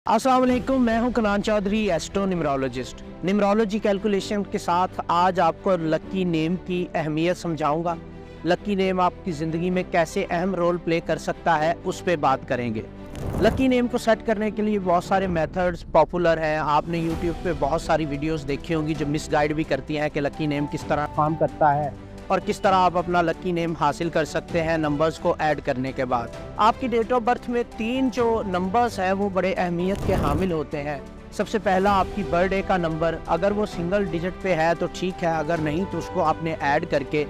अस्सलाम वालेकुम, मैं हूं Kanan Chaudhry, astro numerologist. Numerology calculation के साथ आज आपको लकी नेम की अहमियत समझाऊंगा। लकी नेम आपकी ज़िंदगी में कैसे अहम रोल प्ले कर सकता है, उस पे बात करेंगे। लकी नेम को सेट करने के लिए बहुत सारे मेथड्स पॉपुलर हैं। आपने यूट्यूब पे बहुत सारी वीडियोस देखी होंगी जो मिसगाइड भी करती हैं कि लकी नेम किस तरह काम करता है और किस तरह आप अपना लकी नेम हासिल कर सकते हैं नंबर्स को ऐड करने के बाद। आपकी डेट ऑफ बर्थ में 3 जो नंबर्स हैं वो बड़े अहमियत के हामिल होते हैं। सबसे पहला आपकी बर्थडे का नंबर, अगर वो सिंगल डिजिट पे है तो ठीक है, अगर नहीं तो उसको आपने ऐड करके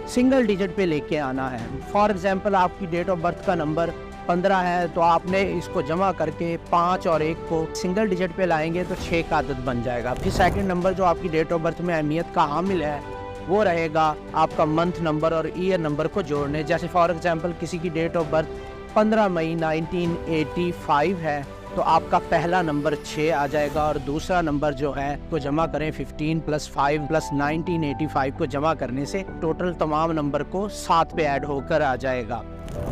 सिंगल डिजिट पे लेके आना है। फॉर एग्जांपल आपकी डेट ऑफ बर्थ का नंबर 15 है तो आपने इसको जमा करके 5 और 1 को सिंगल डिजिट पे लाएंगे तो 6 का अदद बन जाएगा। फिर सेकंड नंबर जो आपकी डेट ऑफ बर्थ में अहमियत का हामिल है वो रहेगा आपका मंथ नंबर और ईयर नंबर को जोड़ने। जैसे फॉर एग्जांपल किसी की डेट ऑफ बर्थ 15 मई 1985 है तो आपका पहला नंबर 6 आ जाएगा और दूसरा नंबर जो है को जमा करें 15 + 5 + 1985 को जमा करने से टोटल तमाम नंबर को 7 पे ऐड होकर आ जाएगा।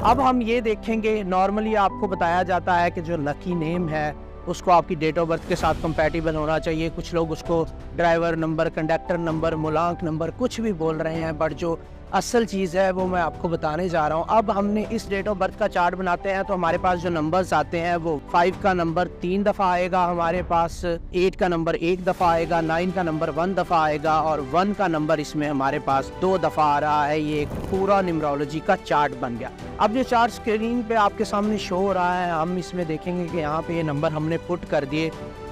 अब हम ये देखेंगे, नॉर्मली आपको बताया जाता है कि जो लकी नेम है उसको आपकी डेट ऑफ बर्थ के साथ कंपैटिबल होना चाहिए। कुछ लोग उसको ड्राइवर नंबर, कंडक्टर नंबर, मुलांक नंबर कुछ भी बोल रहे हैं, बट जो असल चीज़ है वो मैं आपको बताने जा रहा हूँ। अब हमने इस डेट ऑफ बर्थ का चार्ट बनाते हैं तो हमारे पास जो नंबर्स आते हैं वो 5 का नंबर 3 दफ़ा आएगा, हमारे पास 8 का नंबर 1 दफ़ा आएगा, 9 का नंबर 1 दफ़ा आएगा और 1 का नंबर इसमें हमारे पास 2 दफ़ा आ रहा है। ये एक पूरा न्यूमरोलॉजी का चार्ट बन गया। अब जो चार्ट स्क्रीन पे आपके सामने शो हो रहा है, हम इसमें देखेंगे कि यहाँ पे ये नंबर हमने पुट कर दिए,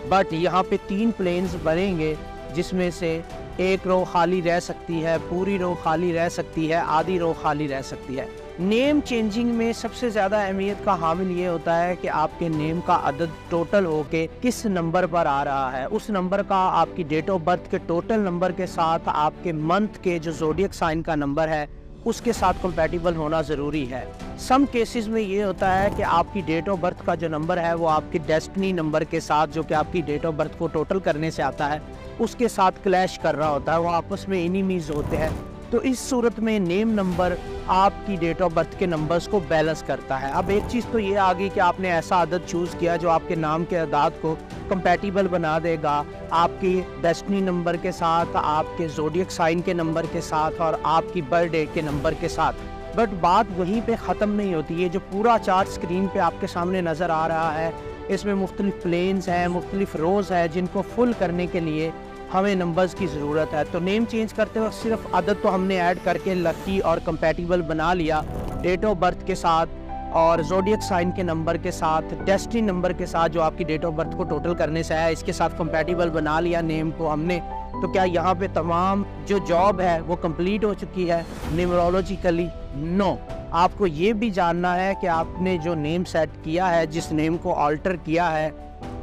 बट यहाँ पे 3 प्लेन्स बनेंगे जिसमें से एक रो खाली रह सकती है, पूरी रो खाली रह सकती है, आधी रो खाली रह सकती है। नेम चेंजिंग में सबसे ज़्यादा अहमियत का हामिल ये होता है कि आपके नेम का अदद टोटल होके किस नंबर पर आ रहा है। उस नंबर का आपकी डेट ऑफ बर्थ के टोटल नंबर के साथ आपके मंथ के जो ज़ोडिएक साइन का नंबर है उसके साथ कंपैटिबल होना ज़रूरी है। सम केसेस में ये होता है कि आपकी डेट ऑफ बर्थ का जो नंबर है वो आपकी डेस्टिनी नंबर के साथ, जो कि आपकी डेट ऑफ बर्थ को टोटल करने से आता है, उसके साथ क्लैश कर रहा होता है, वो आपस में एनिमीज होते हैं। तो इस सूरत में नेम नंबर आपकी डेट ऑफ बर्थ के नंबर्स को बैलेंस करता है। अब एक चीज़ तो ये आ गई कि आपने ऐसा अदद चूज़ किया जो आपके नाम के अदाद को कंपैटिबल बना देगा आपकी डेस्टिनी नंबर के साथ, आपके ज़ोडिएक साइन के नंबर के साथ और आपकी बर्थडे के नंबर के साथ। बट बात वहीं पे ख़त्म नहीं होती है। जो पूरा चार्ट स्क्रीन पे आपके सामने नज़र आ रहा है इसमें मुख्तलिफ प्लेन्स हैं, मुख्तलिफ रोज़ है जिनको फुल करने के लिए हमें नंबर्स की ज़रूरत है। तो नेम चेंज करते वक्त सिर्फ अदद तो हमने ऐड करके लकी और कंपैटिबल बना लिया डेट ऑफ बर्थ के साथ और ज़ोडिएक साइन के नंबर के साथ, डेस्टिनी नंबर के साथ जो आपकी डेट ऑफ बर्थ को टोटल करने से है, इसके साथ कंपैटिबल बना लिया नेम को हमने। तो क्या यहाँ पे तमाम जो जॉब है वो कंप्लीट हो चुकी है न्यूमरोलॉजिकली? नो। आपको ये भी जानना है कि आपने जो नेम सेट किया है, जिस नेम को ऑल्टर किया है,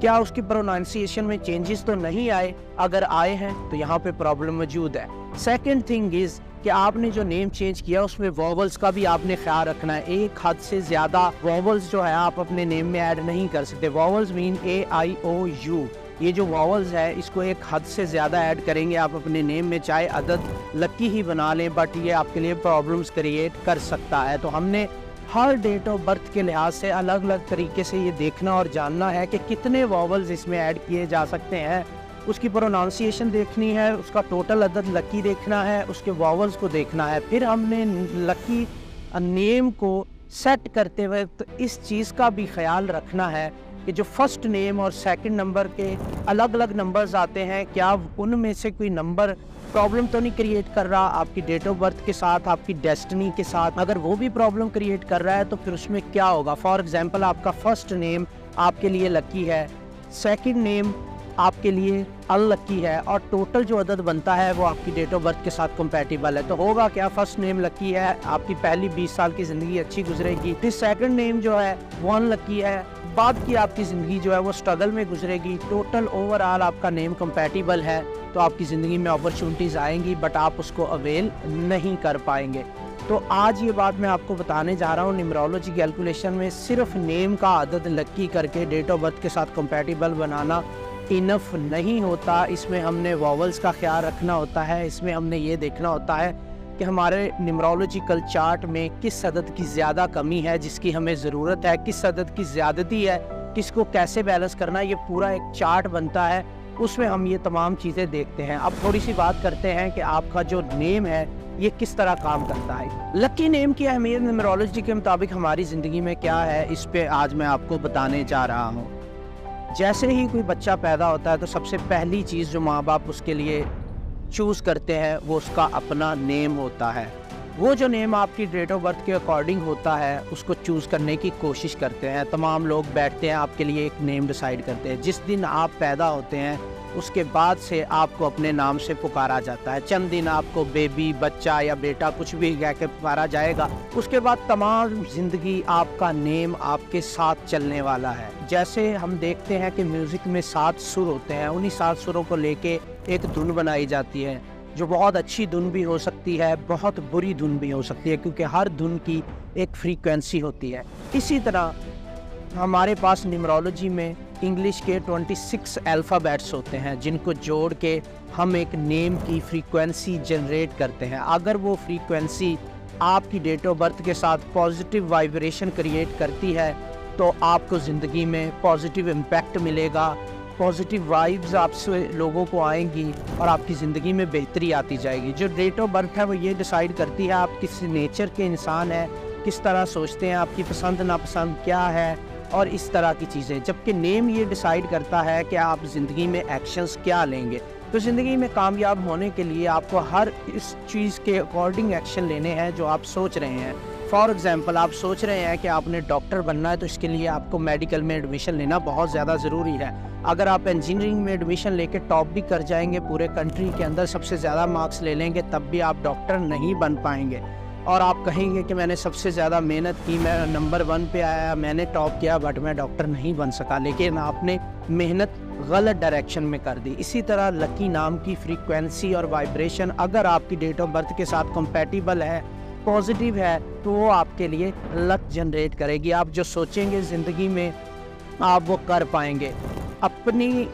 क्या उसकी प्रोनाउंसिएशन में चेंजेस तो नहीं आए? अगर आए हैं तो यहाँ पे प्रॉब्लम मौजूद है। सेकंड थिंग इज़ कि आपने जो नेम चेंज किया उसमें वॉवल्स का भी आपने ख्याल रखना है। एक हद से ज़्यादा वॉवल्स जो है आप अपने नेम में ऐड नहीं कर सकते। वॉवल्स मीन AIOU, ये जो वॉवल्स है इसको एक हद से ज़्यादा ऐड करेंगे आप अपने नेम में, चाहे अदद लकी ही बना लें, बट ये आपके लिए प्रॉब्लम्स क्रिएट कर सकता है। तो हमने हर डेट ऑफ बर्थ के लिहाज से अलग अलग तरीके से ये देखना और जानना है कि कितने वॉवल्स इसमें ऐड किए जा सकते हैं, उसकी प्रोनाउंसिएशन देखनी है, उसका टोटल अदद लकी देखना है, उसके वॉवल्स को देखना है। फिर हमने लकी नेम को सेट करते वक्त इस चीज़ का भी ख्याल रखना है कि जो फर्स्ट नेम और सेकंड नंबर के अलग अलग नंबर्स आते हैं, क्या उनमें से कोई नंबर प्रॉब्लम तो नहीं क्रिएट कर रहा आपकी डेट ऑफ बर्थ के साथ, आपकी डेस्टिनी के साथ? अगर वो भी प्रॉब्लम क्रिएट कर रहा है तो फिर उसमें क्या होगा? फॉर एग्जांपल आपका फर्स्ट नेम आपके लिए लकी है, सेकंड नेम आपके लिए अनलकी है और टोटल जो अदद बनता है वो आपकी डेट ऑफ बर्थ के साथ कंपैटिबल है। तो होगा क्या? फर्स्ट नेम लकी है, आपकी पहली 20 साल की ज़िंदगी अच्छी गुजरेगी। फिर सेकंड नेम जो है वो अनलकी है, बाद की आपकी ज़िंदगी जो है वो स्ट्रगल में गुजरेगी। टोटल ओवरऑल आपका नेम कंपैटिबल है तो आपकी ज़िंदगी में अपॉर्चुनिटीज़ आएंगी बट आप उसको अवेल नहीं कर पाएंगे। तो आज ये बात मैं आपको बताने जा रहा हूँ, न्यूमरोलॉजी कैलकुलेशन में सिर्फ नेम का अदद लकी करके डेट ऑफ बर्थ के साथ कंपैटिबल बनाना इनफ नहीं होता। इसमें हमने वॉवल्स का ख्याल रखना होता है, इसमें हमने ये देखना होता है कि हमारे न्यूमरोलॉजिकल चार्ट में किस अदद की ज़्यादा कमी है जिसकी हमें ज़रूरत है, किस अदद की ज़्यादती है किस को कैसे बैलेंस करना है, ये पूरा एक चार्ट बनता है, उसमें हम ये तमाम चीज़ें देखते हैं। अब थोड़ी सी बात करते हैं कि आपका जो नेम है ये किस तरह काम करता है। लकी नेम की अहमियत न्यूमरोलॉजी के मुताबिक हमारी ज़िंदगी में क्या है, इस पे आज मैं आपको बताने जा रहा हूँ। जैसे ही कोई बच्चा पैदा होता है तो सबसे पहली चीज़ जो माँ बाप उसके लिए चूज़ करते हैं वो उसका अपना नेम होता है। वो जो नेम आपकी डेट ऑफ बर्थ के अकॉर्डिंग होता है उसको चूज़ करने की कोशिश करते हैं। तमाम लोग बैठते हैं आपके लिए एक नेम डिसाइड करते हैं। जिस दिन आप पैदा होते हैं उसके बाद से आपको अपने नाम से पुकारा जाता है। चंद दिन आपको बेबी, बच्चा या बेटा कुछ भी कह के पुकारा जाएगा। उसके बाद तमाम ज़िंदगी आपका नेम आपके साथ चलने वाला है। जैसे हम देखते हैं कि म्यूज़िक में 7 सुर होते हैं, उन्हीं 7 सुरों को लेके एक धुन बनाई जाती है, जो बहुत अच्छी धुन भी हो सकती है, बहुत बुरी धुन भी हो सकती है, क्योंकि हर धुन की एक फ्रीक्वेंसी होती है। इसी तरह हमारे पास न्यूमरोलॉजी में इंग्लिश के 26 अल्फ़ाबेट्स होते हैं, जिनको जोड़ के हम एक नेम की फ्रीक्वेंसी जनरेट करते हैं। अगर वो फ्रीक्वेंसी आपकी डेट ऑफ बर्थ के साथ पॉजिटिव वाइब्रेशन क्रिएट करती है तो आपको ज़िंदगी में पॉजिटिव इम्पैक्ट मिलेगा, पॉजिटिव वाइब्स आपसे लोगों को आएंगी और आपकी ज़िंदगी में बेहतरी आती जाएगी। जो डेट ऑफ बर्थ है वो ये डिसाइड करती है आप किस नेचर के इंसान हैं, किस तरह सोचते हैं, आपकी पसंद नापसंद क्या है और इस तरह की चीज़ें। जबकि नेम ये डिसाइड करता है कि आप ज़िंदगी में एक्शंस क्या लेंगे। तो ज़िंदगी में कामयाब होने के लिए आपको हर इस चीज़ के अकॉर्डिंग एक्शन लेने हैं जो आप सोच रहे हैं। फॉर एग्ज़ाम्पल, आप सोच रहे हैं कि आपने डॉक्टर बनना है तो इसके लिए आपको मेडिकल में एडमिशन लेना बहुत ज़्यादा ज़रूरी है। अगर आप इंजीनियरिंग में एडमिशन लेके टॉप भी कर जाएंगे, पूरे कंट्री के अंदर सबसे ज़्यादा मार्क्स ले लेंगे, तब भी आप डॉक्टर नहीं बन पाएंगे। और आप कहेंगे कि मैंने सबसे ज़्यादा मेहनत की, मैं नंबर 1 पे आया, मैंने टॉप किया, बट मैं डॉक्टर नहीं बन सका, लेकिन आपने मेहनत गलत डायरेक्शन में कर दी। इसी तरह लकी नाम की फ्रीक्वेंसी और वाइब्रेशन अगर आपकी डेट ऑफ बर्थ के साथ कंपैटिबल है, पॉजिटिव है, तो वो आपके लिए लक जनरेट करेगी। आप जो सोचेंगे ज़िंदगी में आप वो कर पाएंगे। अपनी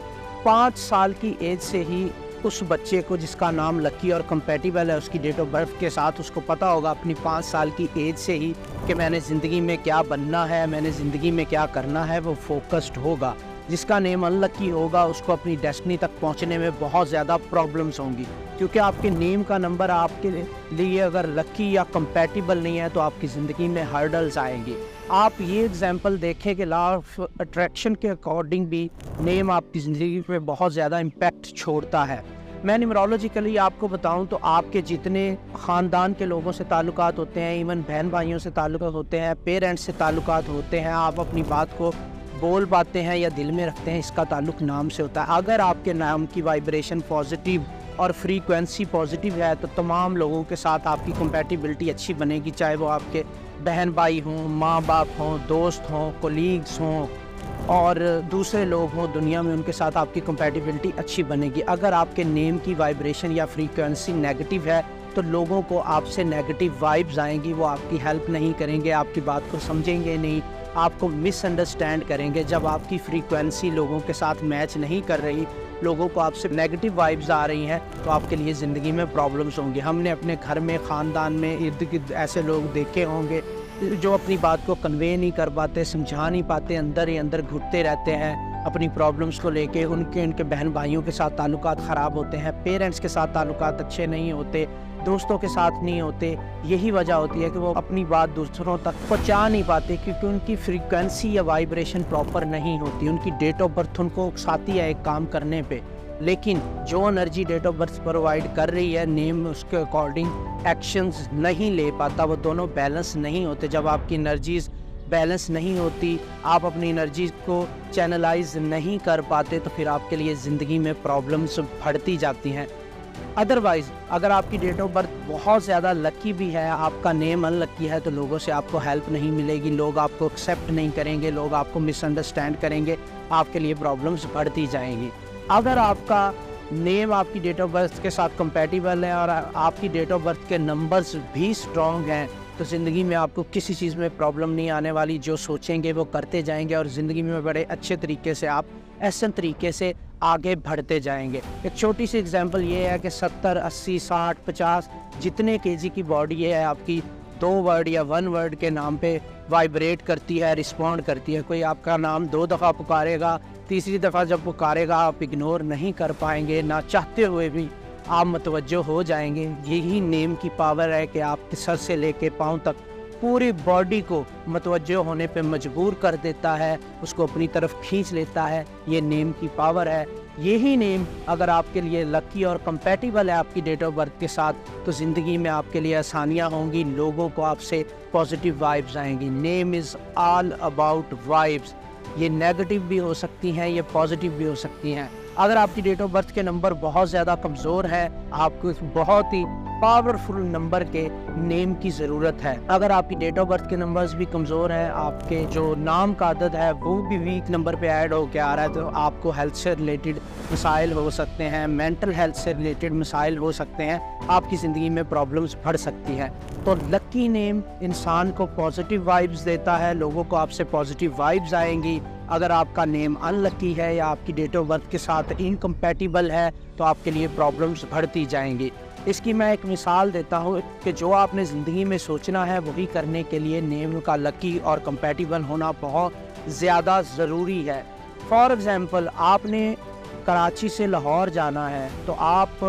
5 साल की एज से ही उस बच्चे को जिसका नाम लकी और कंपैटिबल है उसकी डेट ऑफ बर्थ के साथ, उसको पता होगा अपनी 5 साल की एज से ही कि मैंने ज़िंदगी में क्या बनना है, मैंने ज़िंदगी में क्या करना है, वो फोकस्ड होगा। जिसका नेम अनलकी होगा उसको अपनी डेस्टिनी तक पहुंचने में बहुत ज़्यादा प्रॉब्लम्स होंगी, क्योंकि आपके नेम का नंबर आपके लिए अगर लकी या कंपैटिबल नहीं है तो आपकी ज़िंदगी में हर्डल्स आएंगी। आप ये एग्जांपल देखें कि लॉ ऑफ अट्रैक्शन के अकॉर्डिंग भी नेम आपकी ज़िंदगी पे बहुत ज़्यादा इम्पैक्ट छोड़ता है। मैं न्यूमरोलॉजिकली आपको बताऊं तो आपके जितने ख़ानदान के लोगों से ताल्लुकात होते हैं, इवन बहन भाइयों से ताल्लुकात होते हैं, पेरेंट्स से ताल्लुकात होते हैं, आप अपनी बात को बोल पाते हैं या दिल में रखते हैं, इसका ताल्लुक नाम से होता है। अगर आपके नाम की वाइब्रेशन पॉजिटिव और फ्रीक्वेंसी पॉजिटिव है तो तमाम लोगों के साथ आपकी कंपैटिबिलिटी अच्छी बनेगी, चाहे वो आपके बहन भाई हों, माँ बाप हों, दोस्त हों, कोलीग्स हों और दूसरे लोग हों दुनिया में, उनके साथ आपकी कंपैटिबिलिटी अच्छी बनेगी। अगर आपके नेम की वाइब्रेशन या फ्रीक्वेंसी नेगेटिव है तो लोगों को आपसे नेगेटिव वाइब्स आएंगी, वो आपकी हेल्प नहीं करेंगे, आपकी बात को समझेंगे नहीं, आपको मिसअंडरस्टैंड करेंगे। जब आपकी फ्रीक्वेंसी लोगों के साथ मैच नहीं कर रही, लोगों को आपसे नेगेटिव वाइब्स आ रही हैं, तो आपके लिए ज़िंदगी में प्रॉब्लम्स होंगी। हमने अपने घर में, ख़ानदान में इर्द गिर्द ऐसे लोग देखे होंगे जो अपनी बात को कन्वे नहीं कर पाते, समझा नहीं पाते, अंदर ही अंदर घुटते रहते हैं अपनी प्रॉब्लम्स को लेके। उनके बहन भाइयों के साथ ताल्लुकात ख़राब होते हैं, पेरेंट्स के साथ ताल्लुकात अच्छे नहीं होते, दोस्तों के साथ नहीं होते। यही वजह होती है कि वो अपनी बात दूसरों तक पहुंचा नहीं पाते, क्योंकि उनकी फ्रीक्वेंसी या वाइब्रेशन प्रॉपर नहीं होती। उनकी डेट ऑफ बर्थ उनको उकसाती है एक काम करने पे, लेकिन जो energy date of birth provide कर रही है नेम, उसके अकॉर्डिंग एक्शंस नहीं ले पाता, वो दोनों बैलेंस नहीं होते। जब आपकी एनर्जीज बैलेंस नहीं होती, आप अपनी एनर्जी को चैनलाइज नहीं कर पाते, तो फिर आपके लिए ज़िंदगी में प्रॉब्लम्स बढ़ती जाती हैं। अदरवाइज़ अगर आपकी डेट ऑफ बर्थ बहुत ज़्यादा लकी भी है, आपका नेम अनलकी है, तो लोगों से आपको हेल्प नहीं मिलेगी, लोग आपको एक्सेप्ट नहीं करेंगे, लोग आपको मिसअंडरस्टैंड करेंगे, आपके लिए प्रॉब्लम्स बढ़ती जाएंगी। अगर आपका नेम आपकी डेट ऑफ बर्थ के साथ कंपैटिबल है और आपकी डेट ऑफ बर्थ के नंबर्स भी स्ट्रॉन्ग हैं, तो ज़िंदगी में आपको किसी चीज़ में प्रॉब्लम नहीं आने वाली। जो सोचेंगे वो करते जाएंगे और ज़िंदगी में बड़े अच्छे तरीके से आप ऐसे तरीके से आगे बढ़ते जाएंगे। एक छोटी सी एग्जांपल ये है कि 70, 80, 60, 50 जितने केजी की बॉडी है आपकी, 2 वर्ड या 1 वर्ड के नाम पे वाइब्रेट करती है, रिस्पॉन्ड करती है। कोई आपका नाम 2 दफ़ा पुकारेगा, तीसरी दफ़ा जब पुकारेगा आप इग्नोर नहीं कर पाएंगे, ना चाहते हुए भी आप मुतवज्जो हो जाएंगे। यही नेम की पावर है कि आपके सर से लेके पाँव तक पूरी बॉडी को मुतवज्जो होने पे मजबूर कर देता है, उसको अपनी तरफ खींच लेता है। ये नेम की पावर है। यही नेम अगर आपके लिए लकी और कंपैटिबल है आपकी डेट ऑफ बर्थ के साथ, तो ज़िंदगी में आपके लिए आसानियाँ होंगी, लोगों को आपसे पॉजिटिव वाइब्स आएंगी। Name is all about vibes. ये नेगेटिव भी हो सकती हैं, ये पॉजिटिव भी हो सकती हैं। अगर आपकी डेट ऑफ बर्थ के नंबर बहुत ज़्यादा कमज़ोर है, आपको इस बहुत ही पावरफुल नंबर के नेम की ज़रूरत है। अगर आपकी डेट ऑफ बर्थ के नंबर्स भी कमज़ोर हैं, आपके जो नाम का अदद है वो भी वीक नंबर पे ऐड हो के आ रहा है, तो आपको हेल्थ से रिलेटेड मसाइल हो सकते हैं, मेंटल हेल्थ से रिलेटेड मसाइल हो सकते हैं, आपकी ज़िंदगी में प्रॉब्लम्स बढ़ सकती हैं। तो लकी नेम इंसान को पॉजिटिव वाइब्स देता है, लोगों को आपसे पॉजिटिव वाइब्स आएंगी। अगर आपका नेम अनलकी है या आपकी डेट ऑफ बर्थ के साथ इनकम्पैटिबल है, तो आपके लिए प्रॉब्लम्स बढ़ती जाएंगी। इसकी मैं एक मिसाल देता हूँ कि जो आपने ज़िंदगी में सोचना है वही करने के लिए नेम का लकी और कंपैटिबल होना बहुत ज़्यादा ज़रूरी है। फॉर एग्ज़ाम्पल, आपने कराची से लाहौर जाना है, तो आप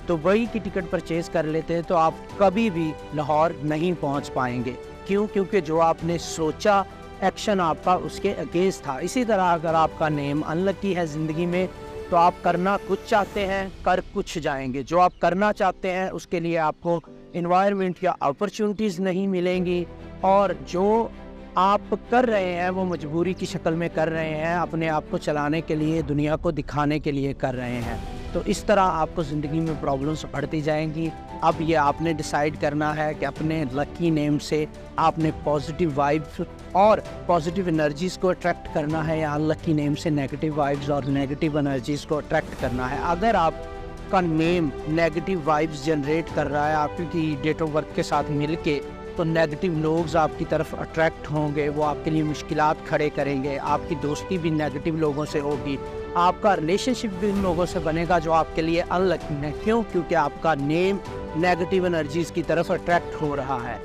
दुबई की टिकट परचेज़ कर लेते हैं, तो आप कभी भी लाहौर नहीं पहुँच पाएंगे। क्यों? क्योंकि जो आपने सोचा एक्शन आपका उसके अगेंस्ट था। इसी तरह अगर आपका नेम अनलकी है ज़िंदगी में, तो आप करना कुछ चाहते हैं, कर कुछ जाएंगे। जो आप करना चाहते हैं उसके लिए आपको इन्वायरमेंट या अपॉर्चुनिटीज़ नहीं मिलेंगी, और जो आप कर रहे हैं वो मजबूरी की शक्ल में कर रहे हैं, अपने आप को चलाने के लिए, दुनिया को दिखाने के लिए कर रहे हैं। तो इस तरह आपको ज़िंदगी में प्रॉब्लम्स बढ़ती जाएंगी। अब ये आपने डिसाइड करना है कि अपने लकी नेम से आपने पॉजिटिव वाइब्स और पॉजिटिव एनर्जीज़ को अट्रैक्ट करना है, या लकी नेम से नेगेटिव वाइब्स और नेगेटिव एनर्जीज़ को अट्रैक्ट करना है। अगर आपका नेम नेगेटिव वाइब्स जनरेट कर रहा है आपकी डेट ऑफ बर्थ के साथ मिलके, तो नेगेटिव लोग आपकी तरफ अट्रैक्ट होंगे, वो आपके लिए मुश्किलात खड़े करेंगे, आपकी दोस्ती भी नेगेटिव लोगों से होगी, आपका रिलेशनशिप भी उन लोगों से बनेगा जो आपके लिए अनलकी है। क्यों? क्योंकि आपका नेम नेगेटिव एनर्जीज़ की तरफ अट्रैक्ट हो रहा है।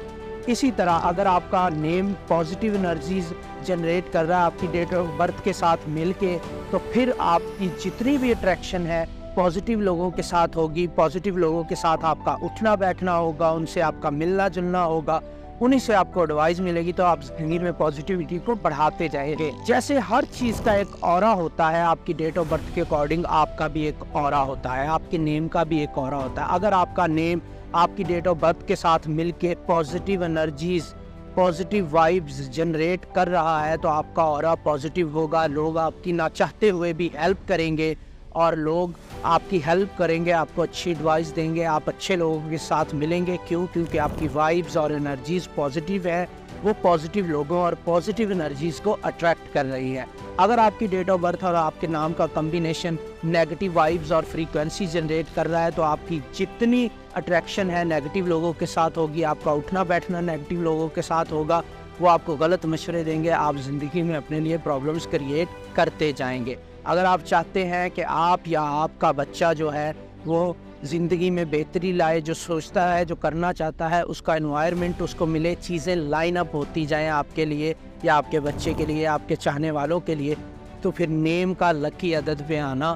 इसी तरह अगर आपका नेम पॉजिटिव एनर्जीज़ जनरेट कर रहा है आपकी डेट ऑफ बर्थ के साथ मिलके, तो फिर आपकी जितनी भी अट्रैक्शन है पॉजिटिव लोगों के साथ होगी। पॉजिटिव लोगों के साथ आपका उठना बैठना होगा, उनसे आपका मिलना जुलना होगा, उन्हीं से आपको एडवाइस मिलेगी, तो आप ज़िंदगी में पॉजिटिविटी को बढ़ाते जाएंगे। जैसे हर चीज़ का एक ऑरा होता है, आपकी डेट ऑफ बर्थ के अकॉर्डिंग आपका भी एक ऑरा होता है, आपके नेम का भी एक ऑरा होता है। अगर आपका नेम आपकी डेट ऑफ बर्थ के साथ मिलके positive energies, positive vibes generate कर रहा है, तो आपका ऑरा पॉजिटिव होगा, लोग आपकी ना चाहते हुए भी हेल्प करेंगे, और लोग आपकी हेल्प करेंगे, आपको अच्छी एडवाइस देंगे, आप अच्छे लोगों के साथ मिलेंगे। क्यों? क्योंकि आपकी वाइब्स और एनर्जीज़ पॉजिटिव है, वो पॉजिटिव लोगों और पॉजिटिव एनर्जीज़ को अट्रैक्ट कर रही है। अगर आपकी डेट ऑफ बर्थ और आपके नाम का कम्बिनेशन नेगेटिव वाइब्स और फ्रीक्वेंसी जनरेट कर रहा है, तो आपकी जितनी अट्रैक्शन है नेगेटिव लोगों के साथ होगी, आपका उठना बैठना नेगेटिव लोगों के साथ होगा, वो आपको गलत मशवरे देंगे, आप ज़िंदगी में अपने लिए प्रॉब्लम्स क्रिएट करते जाएंगे। अगर आप चाहते हैं कि आप या आपका बच्चा जो है वो ज़िंदगी में बेहतरी लाए, जो सोचता है, जो करना चाहता है, उसका एनवायरनमेंट उसको मिले, चीज़ें लाइन अप होती जाएं आपके लिए या आपके बच्चे के लिए, आपके चाहने वालों के लिए, तो फिर नेम का लकी अदद पे आना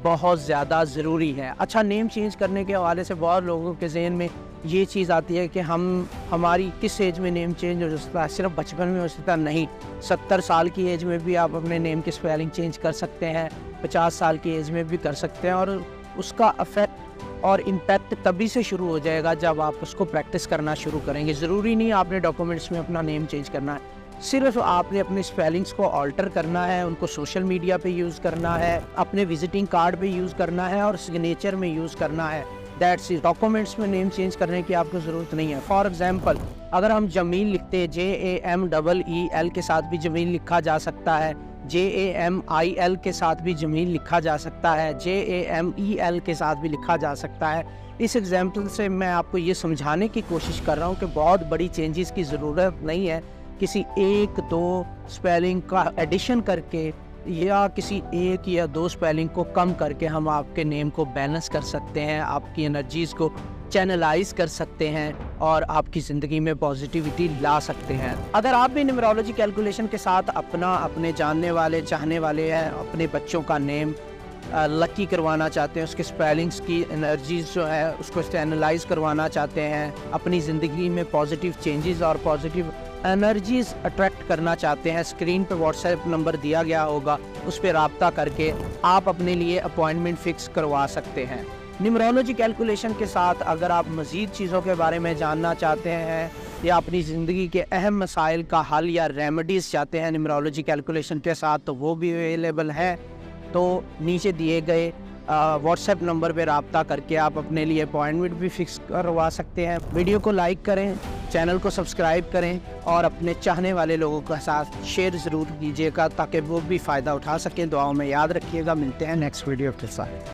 बहुत ज़्यादा ज़रूरी है। अच्छा, नेम चेंज करने के हवाले से बहुत लोगों के जहन में ये चीज़ आती है कि हमारी किस एज में नेम चेंज हो सकता है, सिर्फ बचपन में हो सकता है। नहीं, 70 साल की एज में भी आप अपने नेम की स्पेलिंग चेंज कर सकते हैं, 50 साल की एज में भी कर सकते हैं, और उसका अफेक्ट और इम्पैक्ट तभी से शुरू हो जाएगा जब आप उसको प्रैक्टिस करना शुरू करेंगे। ज़रूरी नहीं आपने डॉक्यूमेंट्स में अपना नेम चेंज करना है, सिर्फ आपने अपने स्पेलिंग्स को ऑल्टर करना है, उनको सोशल मीडिया पे यूज़ करना है, अपने विजिटिंग कार्ड पे यूज़ करना है, और सिग्नेचर में यूज़ करना है। That's it. डॉक्यूमेंट्स में नेम चेंज करने की आपको ज़रूरत नहीं है। फॉर एग्जांपल, अगर हम जमील लिखते हैं, JAMEEL के साथ भी जमील लिखा जा सकता है, JAMIL के साथ भी जमील लिखा जा सकता है, JAMEL के साथ भी लिखा जा सकता है। इस एग्जाम्पल से मैं आपको ये समझाने की कोशिश कर रहा हूँ कि बहुत बड़ी चेंजेस की ज़रूरत नहीं है। किसी 1-2 स्पेलिंग का एडिशन करके या किसी 1 या 2 स्पेलिंग को कम करके हम आपके नेम को बैलेंस कर सकते हैं, आपकी एनर्जीज़ को चैनलाइज कर सकते हैं और आपकी ज़िंदगी में पॉजिटिविटी ला सकते हैं। अगर आप भी न्यूमरोलॉजी कैलकुलेशन के साथ अपने जानने वाले चाहने वाले हैं अपने बच्चों का नेम लकी करवाना चाहते हैं, उसके स्पेलिंग्स की एनर्जीज जो है उसको एनालाइज करवाना चाहते हैं, अपनी ज़िंदगी में पॉजिटिव चेंजेस और पॉजिटिव एनर्जीज अट्रैक्ट करना चाहते हैं, स्क्रीन पे व्हाट्सएप नंबर दिया गया होगा, उस पर रब्ता करके आप अपने लिए अपॉइंटमेंट फ़िक्स करवा सकते हैं। न्यूमरोलॉजी कैलकुलेशन के साथ अगर आप मज़ीद चीज़ों के बारे में जानना चाहते हैं या अपनी ज़िंदगी के अहम मसाइल का हल या रेमेडीज़ चाहते हैं न्यूमरोलॉजी कैलकुलेशन के साथ, तो वो भी अवेलेबल है। तो नीचे दिए गए व्हाट्सएप नंबर पे रब्ता करके आप अपने लिए अपॉइंटमेंट भी फिक्स करवा सकते हैं। वीडियो को लाइक करें, चैनल को सब्सक्राइब करें और अपने चाहने वाले लोगों के साथ शेयर ज़रूर कीजिएगा ताकि वो भी फ़ायदा उठा सकें। दुआओं में याद रखिएगा। मिलते हैं नेक्स्ट वीडियो के साथ।